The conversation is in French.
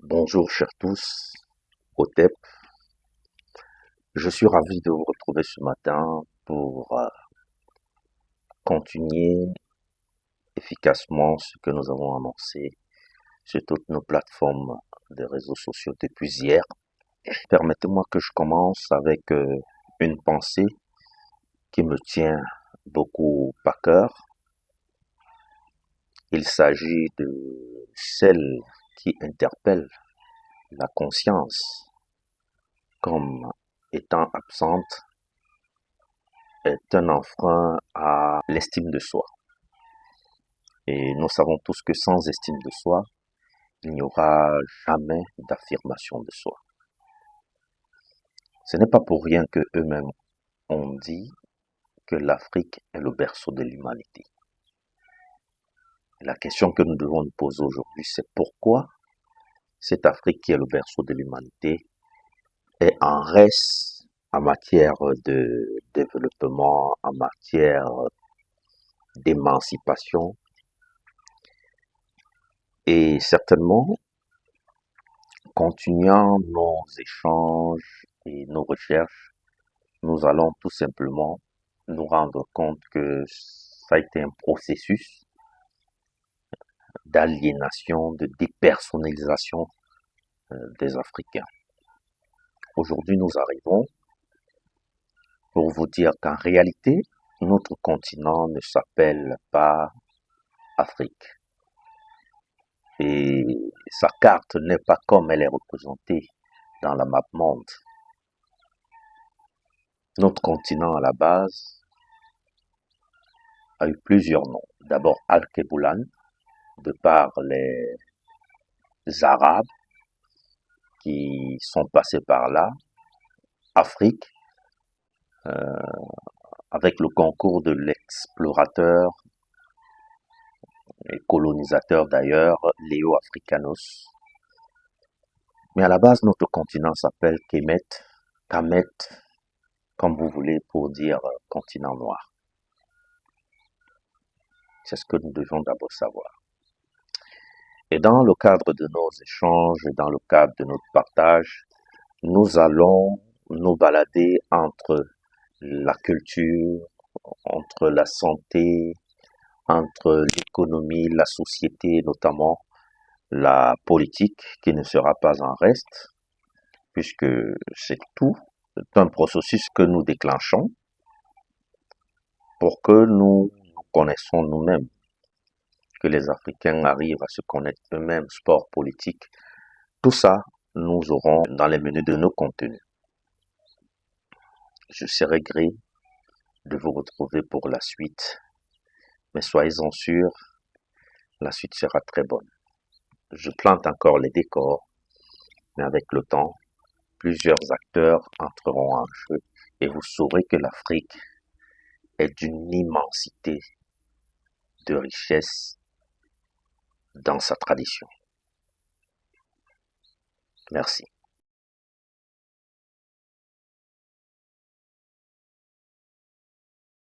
Bonjour chers tous, OTEP. Je suis ravi de vous retrouver ce matin pour continuer efficacement ce que nous avons annoncé sur toutes nos plateformes de réseaux sociaux depuis hier. Permettez-moi que je commence avec une pensée qui me tient beaucoup à cœur. Il s'agit de celle qui interpelle la conscience comme étant absente est un enfrein à l'estime de soi. Et nous savons tous que sans estime de soi, il n'y aura jamais d'affirmation de soi. Ce n'est pas pour rien que eux-mêmes ont dit que l'Afrique est le berceau de l'humanité. La question que nous devons nous poser aujourd'hui, c'est pourquoi cette Afrique qui est le berceau de l'humanité est en reste en matière de développement, en matière d'émancipation. Et certainement, continuant nos échanges et nos recherches, nous allons tout simplement nous rendre compte que ça a été un processus d'aliénation, de dépersonnalisation des Africains. Aujourd'hui, nous arrivons pour vous dire qu'en réalité, notre continent ne s'appelle pas Afrique. Et sa carte n'est pas comme elle est représentée dans la map monde. Notre continent à la base a eu plusieurs noms. D'abord Al-Keboulan, de par les Arabes qui sont passés par là. Afrique, avec le concours de l'explorateur et colonisateur d'ailleurs, Léo Africanos. Mais à la base, notre continent s'appelle Kemet, Kamet, comme vous voulez, pour dire continent noir. C'est ce que nous devons d'abord savoir. Et dans le cadre de nos échanges et dans le cadre de notre partage, nous allons nous balader entre la culture, entre la santé, entre l'économie, la société, notamment la politique, qui ne sera pas en reste, puisque c'est tout, c'est un processus que nous déclenchons pour que nous nous connaissons nous-mêmes, que les Africains arrivent à se connaître eux-mêmes, sport, politique. Tout ça, nous aurons dans les menus de nos contenus. Je serai gré de vous retrouver pour la suite, mais soyez-en sûrs, la suite sera très bonne. Je plante encore les décors, mais avec le temps, plusieurs acteurs entreront en jeu et vous saurez que l'Afrique est d'une immensité de richesse dans sa tradition. Merci.